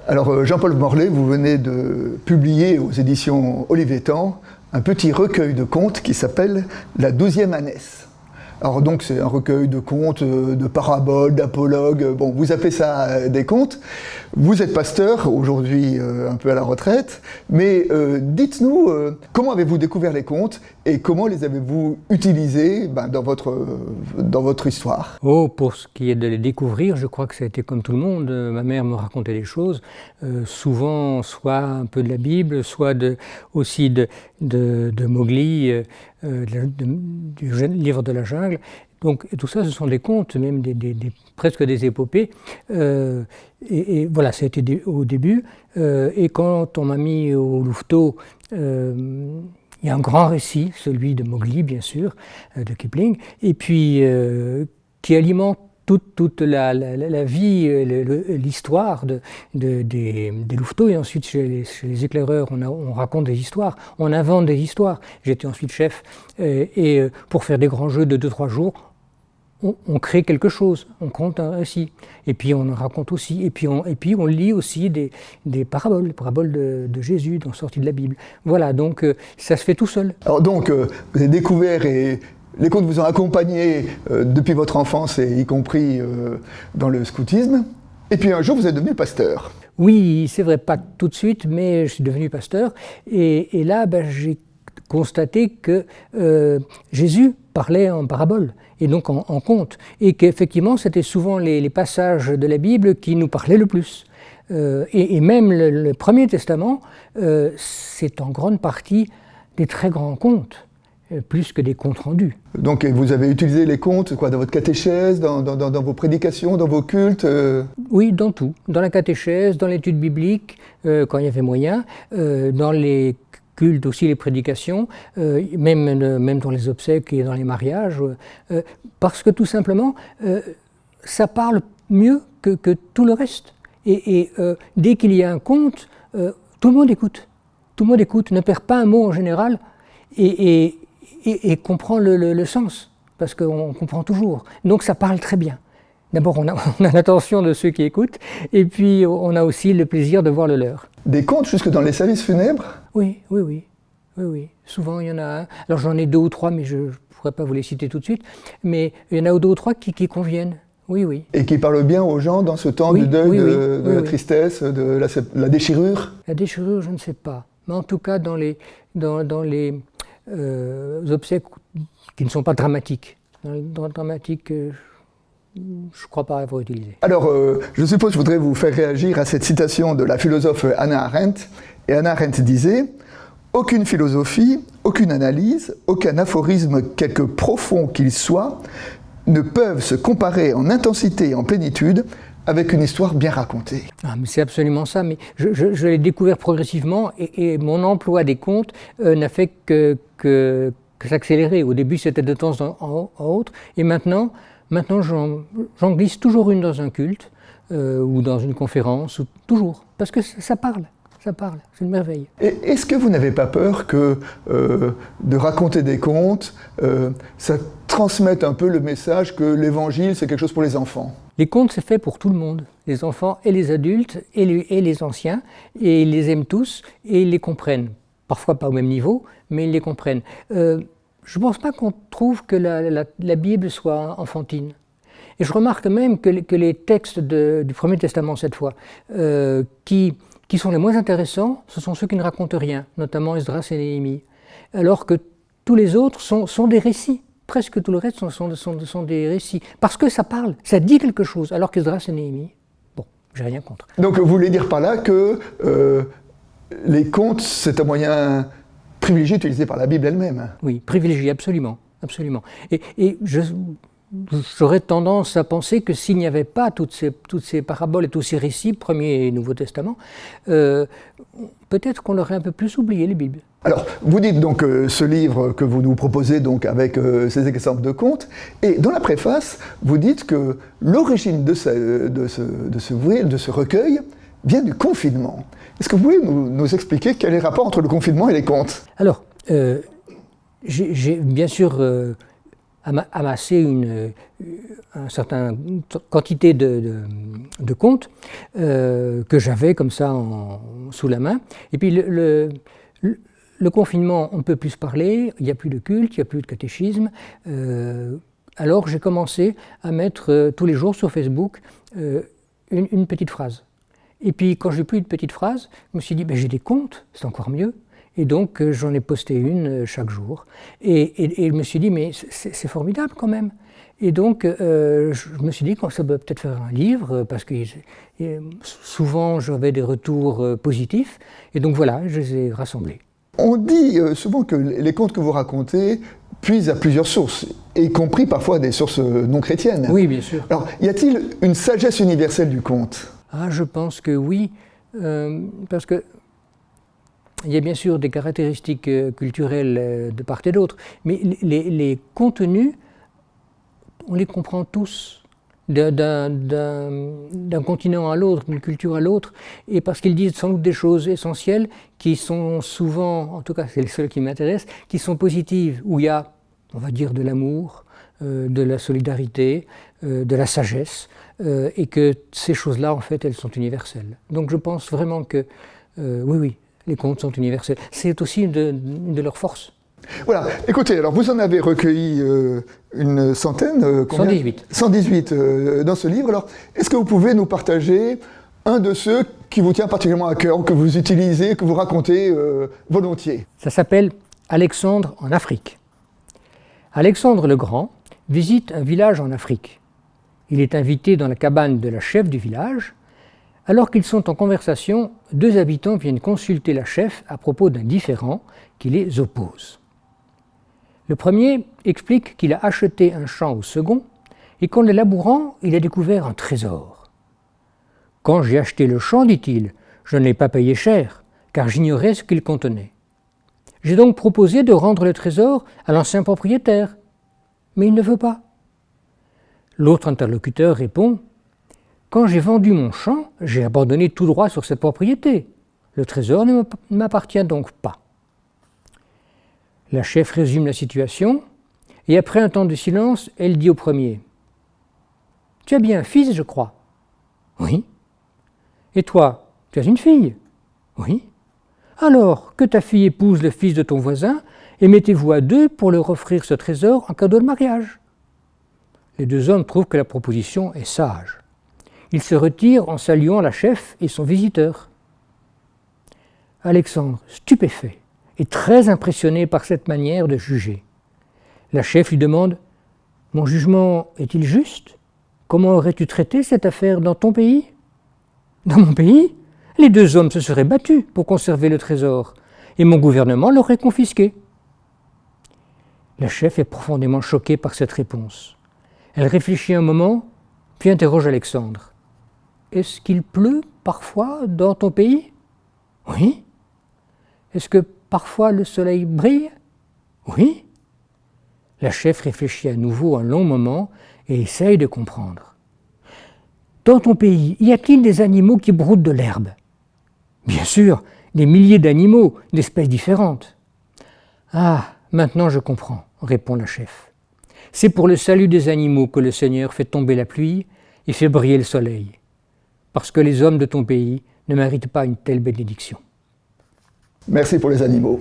Alors Jean-Paul Morlet, vous venez de publier aux éditions Olivetan un petit recueil de contes qui s'appelle La 12e ânesse. Alors donc c'est un recueil de contes, de paraboles, d'apologues, bon vous appelez ça des contes. Vous êtes pasteur, aujourd'hui un peu à la retraite, mais dites-nous comment avez-vous découvert les contes et comment les avez-vous utilisés dans votre histoire? Oh, pour ce qui est de les découvrir, je crois que ça a été comme tout le monde. Ma mère me racontait des choses, souvent soit un peu de la Bible, soit aussi de Mowgli, du livre de la jungle. Donc tout ça, ce sont des contes, même presque des épopées. Et voilà, ça a été au début. Et quand on m'a mis au louveteau, il y a un grand récit, celui de Mowgli, bien sûr, de Kipling, et puis qui alimente toute la vie, l'histoire des louveteaux. Et ensuite, chez les éclaireurs, on raconte des histoires, on invente des histoires. J'étais ensuite chef, et pour faire des grands jeux de 2-3 jours, on crée quelque chose, on compte un récit, et puis on en raconte aussi, et puis on lit aussi des paraboles, les paraboles de Jésus, sorties de la Bible. Voilà, donc ça se fait tout seul. Alors donc, vous avez découvert et les contes vous ont accompagné depuis votre enfance, et y compris dans le scoutisme, et puis un jour vous êtes devenu pasteur. Oui, c'est vrai, pas tout de suite, mais je suis devenu pasteur, et là j'ai constaté que Jésus parlait en paraboles, et donc en contes, et qu'effectivement c'était souvent les passages de la Bible qui nous parlaient le plus. Et même le Premier Testament, c'est en grande partie des très grands contes, plus que des comptes rendus. Donc vous avez utilisé les contes dans votre catéchèse, dans vos prédications, dans vos cultes Oui, dans tout. Dans la catéchèse, dans l'étude biblique, quand il y avait moyen, dans les cultes aussi, les prédications, même dans les obsèques et dans les mariages, parce que tout simplement, ça parle mieux que tout le reste. Et dès qu'il y a un conte, tout le monde écoute. Tout le monde écoute, ne perd pas un mot en général, et comprend le sens, parce qu'on comprend toujours. Donc ça parle très bien. D'abord, on a l'attention de ceux qui écoutent, et puis on a aussi le plaisir de voir le leur. Des contes jusque dans les services funèbres? Oui. Souvent, il y en a un. Alors j'en ai 2 ou 3, mais je ne pourrais pas vous les citer tout de suite. Mais il y en a 2 ou 3 qui conviennent. Oui. Et qui parlent bien aux gens dans ce temps du deuil, de la tristesse, de la déchirure? La déchirure, je ne sais pas. Mais en tout cas, dans les obsèques qui ne sont pas dramatiques. Dans les dramatiques, je ne crois pas avoir utilisé. Alors, je suppose que je voudrais vous faire réagir à cette citation de la philosophe Hannah Arendt. Et Hannah Arendt disait « Aucune philosophie, aucune analyse, aucun aphorisme, quelque profond qu'il soit, ne peuvent se comparer en intensité et en plénitude avec une histoire bien racontée. » Ah, mais c'est absolument ça. Mais je l'ai découvert progressivement, et mon emploi des contes n'a fait que s'accélérer. Au début, c'était de temps en autre, et maintenant j'en glisse toujours une dans un culte ou dans une conférence, toujours, parce que ça parle, c'est une merveille. Et est-ce que vous n'avez pas peur que de raconter des contes, ça transmette un peu le message que l'évangile c'est quelque chose pour les enfants? Les contes, c'est fait pour tout le monde, les enfants et les adultes et les anciens, et ils les aiment tous et ils les comprennent. Parfois pas au même niveau, mais ils les comprennent. Je ne pense pas qu'on trouve que la Bible soit enfantine. Et je remarque même que les textes du Premier Testament, cette fois, qui sont les moins intéressants, ce sont ceux qui ne racontent rien, notamment Esdras et Néhémie. Alors que tous les autres sont des récits. Presque tout le reste sont des récits. Parce que ça parle, ça dit quelque chose, alors qu'Esdras et Néhémie, bon, j'ai rien contre. Donc vous voulez dire par là que les contes, c'est un moyen privilégié utilisé par la Bible elle-même? Oui, privilégié, absolument. Et j'aurais tendance à penser que s'il n'y avait pas toutes ces paraboles et tous ces récits, Premier et Nouveau Testament, peut-être qu'on aurait un peu plus oublié les Bibles. Alors, vous dites donc ce livre que vous nous proposez donc avec ces exemples de contes, et dans la préface, vous dites que l'origine de ce recueil vient du confinement. Est-ce que vous pouvez nous expliquer quel est le rapport entre le confinement et les contes? Alors, j'ai bien sûr amassé une certaine quantité de contes que j'avais comme ça sous la main. Et puis le confinement, on ne peut plus se parler, il n'y a plus de culte, il n'y a plus de catéchisme. Alors j'ai commencé à mettre tous les jours sur Facebook une petite phrase. Et puis quand j'ai plus de petites phrases, je me suis dit, j'ai des contes, c'est encore mieux. Et donc j'en ai posté une chaque jour. Et je me suis dit, mais c'est formidable quand même. Et donc je me suis dit que ça peut peut-être faire un livre, parce que souvent j'avais des retours positifs. Et donc voilà, je les ai rassemblés. On dit souvent que les contes que vous racontez puisent à plusieurs sources, y compris parfois des sources non chrétiennes. Oui, bien sûr. Alors, y a-t-il une sagesse universelle du conte ? Je pense que oui, parce que il y a bien sûr des caractéristiques culturelles de part et d'autre, mais les contenus, on les comprend tous d'un continent à l'autre, d'une culture à l'autre, et parce qu'ils disent sans doute des choses essentielles qui sont souvent, en tout cas c'est les seules qui m'intéressent, qui sont positives, où il y a, on va dire, de l'amour, de la solidarité, de la sagesse, et que ces choses-là, en fait, elles sont universelles. Donc je pense vraiment que, oui, les contes sont universels. C'est aussi une de leurs forces. Voilà, écoutez, alors vous en avez recueilli une centaine, 118. 118 dans ce livre. Alors, est-ce que vous pouvez nous partager un de ceux qui vous tient particulièrement à cœur, que vous utilisez, que vous racontez volontiers ? Ça s'appelle Alexandre en Afrique. Alexandre le Grand visite un village en Afrique. Il est invité dans la cabane de la chef du village. Alors qu'ils sont en conversation, deux habitants viennent consulter la chef à propos d'un différend qui les oppose. Le premier explique qu'il a acheté un champ au second et qu'en le labourant, il a découvert un trésor. « Quand j'ai acheté le champ, dit-il, je ne l'ai pas payé cher, car j'ignorais ce qu'il contenait. J'ai donc proposé de rendre le trésor à l'ancien propriétaire, mais il ne veut pas. » L'autre interlocuteur répond « Quand j'ai vendu mon champ, j'ai abandonné tout droit sur cette propriété. Le trésor ne m'appartient donc pas. » La chef résume la situation, et après un temps de silence, elle dit au premier « Tu as bien un fils, je crois. »« Oui. »« Et toi, tu as une fille. »« Oui. »« Alors, que ta fille épouse le fils de ton voisin, et mettez-vous à deux pour leur offrir ce trésor en cadeau de mariage. » Les deux hommes trouvent que la proposition est sage. Ils se retirent en saluant la chef et son visiteur. Alexandre, stupéfait, est très impressionné par cette manière de juger. La chef lui demande « Mon jugement est-il juste ? Comment aurais-tu traité cette affaire dans ton pays ?»« Dans mon pays ? Les deux hommes se seraient battus pour conserver le trésor, et mon gouvernement l'aurait confisqué. » La chef est profondément choquée par cette réponse. Elle réfléchit un moment, puis interroge Alexandre. « Est-ce qu'il pleut parfois dans ton pays ? » ?»« Oui. »« Est-ce que parfois le soleil brille ? » ?»« Oui. » La chef réfléchit à nouveau un long moment et essaye de comprendre. « Dans ton pays, y a-t-il des animaux qui broutent de l'herbe ? » ?»« Bien sûr, des milliers d'animaux, d'espèces différentes. »« Ah, maintenant je comprends, » répond la chef. C'est pour le salut des animaux que le Seigneur fait tomber la pluie et fait briller le soleil, parce que les hommes de ton pays ne méritent pas une telle bénédiction. Merci pour les animaux.